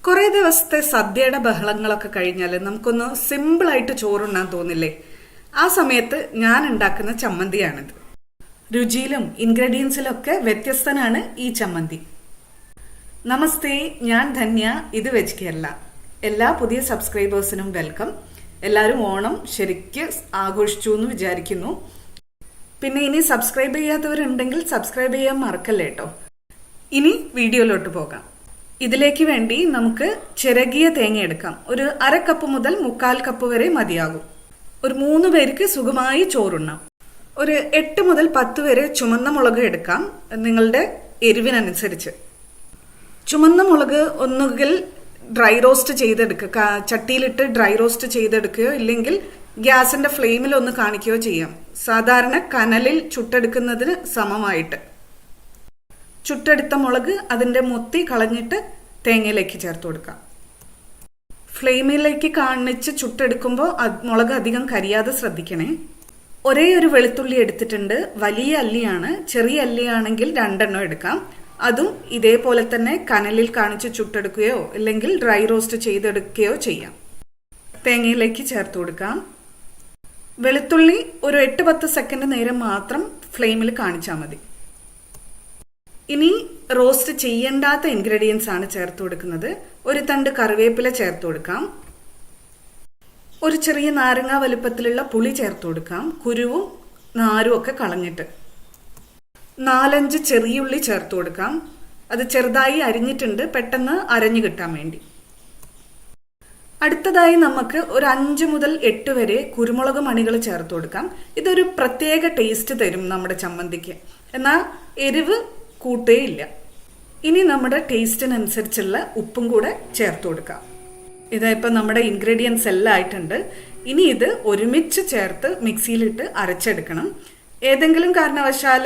കുറേ ദിവസത്തെ സദ്യയുടെ ബഹളങ്ങളൊക്കെ കഴിഞ്ഞാൽ നമുക്കൊന്ന് സിമ്പിളായിട്ട് ചോറുണ്ണാൻ തോന്നില്ലേ? ആ സമയത്ത് ഞാൻ ഉണ്ടാക്കുന്ന ചമ്മന്തിയാണിത്. രുചിയിലും ഇൻഗ്രീഡിയൻസിലും ഒക്കെ വ്യത്യസ്തനാണ് ഈ ചമ്മന്തി. നമസ്തേ, ഞാൻ ധന്യ. ഇത് വെജ് കേരള. എല്ലാ പുതിയ സബ്സ്ക്രൈബേഴ്സിനും വെൽക്കം. എല്ലാവരും ഓണം ശരിക്ക് ആഘോഷിച്ചു എന്ന് വിചാരിക്കുന്നു. പിന്നെ ഇനി സബ്സ്ക്രൈബ് ചെയ്യാത്തവരുണ്ടെങ്കിൽ സബ്സ്ക്രൈബ് ചെയ്യാൻ മറക്കല്ലേ കേട്ടോ. ഇനി വീഡിയോയിലോട്ട് പോകാം. ഇതിലേക്ക് വേണ്ടി നമുക്ക് ചിരകിയ തേങ്ങ എടുക്കാം. ഒരു 1/2 കപ്പ് മുതൽ 1/4 കപ്പ് വരെ മതിയാകും. ഒരു 3 പേർക്ക് സുഖമായി ചോറുണ്ണാം. ഒരു 8 മുതൽ 10 വരെ ചുമന്ന മുളക് എടുക്കാം, നിങ്ങളുടെ എരിവിനനുസരിച്ച്. ചുമന്ന മുളക് ഒന്നുകിൽ ഡ്രൈ റോസ്റ്റ് ചെയ്തെടുക്കുക, ചട്ടിയിലിട്ട് ഡ്രൈ റോസ്റ്റ് ചെയ്തെടുക്കുകയോ ഇല്ലെങ്കിൽ ഗ്യാസിന്റെ ഫ്ലെയിമിൽ ഒന്ന് കാണിക്കുകയോ ചെയ്യാം. സാധാരണ കനലിൽ ചുട്ടെടുക്കുന്നതിന് സമമായിട്ട്. ചുട്ടെടുത്ത മുളക് അതിൻ്റെ മൊത്തി കളഞ്ഞിട്ട് തേങ്ങയിലേക്ക് ചേർത്ത് കൊടുക്കാം. ഫ്ലെയിമിലേക്ക് കാണിച്ച് ചുട്ടെടുക്കുമ്പോൾ മുളക് അധികം കരിയാതെ ശ്രദ്ധിക്കണേ. ഒരേ ഒരു വെളുത്തുള്ളി എടുത്തിട്ടുണ്ട്. വലിയ അല്ലിയാണ്. ചെറിയ അല്ലിയാണെങ്കിൽ 2 എണ്ണം എടുക്കാം. അതും ഇതേപോലെ തന്നെ കനലിൽ കാണിച്ച് ചുട്ടെടുക്കുകയോ അല്ലെങ്കിൽ ഡ്രൈ റോസ്റ്റ് ചെയ്തെടുക്കുകയോ ചെയ്യാം. തേങ്ങയിലേക്ക് ചേർത്ത് കൊടുക്കാം. വെളുത്തുള്ളി ഒരു 8-10 സെക്കൻഡ് നേരം മാത്രം ഫ്ലെയിമിൽ കാണിച്ചാൽ മതി. ഇനി റോസ്റ്റ് ചെയ്യേണ്ടാത്ത ഇൻഗ്രീഡിയൻസ് ആണ് ചേർത്ത് കൊടുക്കുന്നത്. ഒരു തണ്ട് കറിവേപ്പില ചേർത്ത് കൊടുക്കാം. ഒരു ചെറിയ നാരങ്ങ വലുപ്പത്തിലുള്ള പുളി ചേർത്ത് കൊടുക്കാം, കുരുവും നാരും ഒക്കെ കളഞ്ഞിട്ട്. 4-5 ചെറിയുള്ളി ചേർത്ത് കൊടുക്കാം. അത് ചെറുതായി അരിഞ്ഞിട്ടുണ്ട്, പെട്ടെന്ന് അരഞ്ഞു കിട്ടാൻ വേണ്ടി. അടുത്തതായി നമുക്ക് ഒരു 5 മുതൽ 8 വരെ കുരുമുളക് മണികൾ ചേർത്ത് കൊടുക്കാം. ഇതൊരു പ്രത്യേക ടേസ്റ്റ് തരും നമ്മുടെ ചമ്മന്തിക്ക്. എന്നാൽ എരിവ് കൂട്ടേയില്ല. ഇനി നമ്മുടെ ടേസ്റ്റിനനുസരിച്ചുള്ള ഉപ്പും കൂടെ ചേർത്ത് കൊടുക്കാം. ഇതായിപ്പോൾ നമ്മുടെ ഇൻഗ്രീഡിയൻസ് എല്ലാം ആയിട്ടുണ്ട്. ഇനി ഇത് ഒരുമിച്ച് ചേർത്ത് മിക്സിയിലിട്ട് അരച്ചെടുക്കണം. ഏതെങ്കിലും കാരണവശാൽ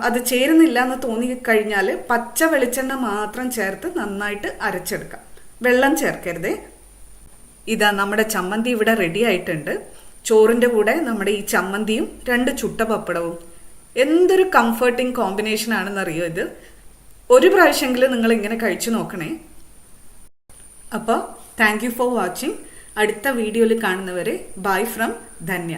അത് ചേരുന്നില്ല എന്ന് തോന്നിക്കഴിഞ്ഞാൽ പച്ച വെളിച്ചെണ്ണ മാത്രം ചേർത്ത് നന്നായിട്ട് അരച്ചെടുക്കാം. വെള്ളം ചേർക്കരുതേ. ഇതാ നമ്മുടെ ചമ്മന്തി ഇവിടെ റെഡി ആയിട്ടുണ്ട്. ചോറിൻ്റെ കൂടെ നമ്മുടെ ഈ ചമ്മന്തിയും 2 ചുട്ട പപ്പടവും. എന്തൊരു കംഫർട്ടിങ് കോമ്പിനേഷൻ ആണെന്നറിയോ ഇത്. ഒരു പ്രാവശ്യമെങ്കിലും നിങ്ങൾ ഇങ്ങനെ കഴിച്ചു നോക്കണേ. അപ്പോൾ താങ്ക് യു ഫോർ വാച്ചിങ്. അടുത്ത വീഡിയോയിൽ കാണുന്നവരെ ബൈ ഫ്രം ധന്യ.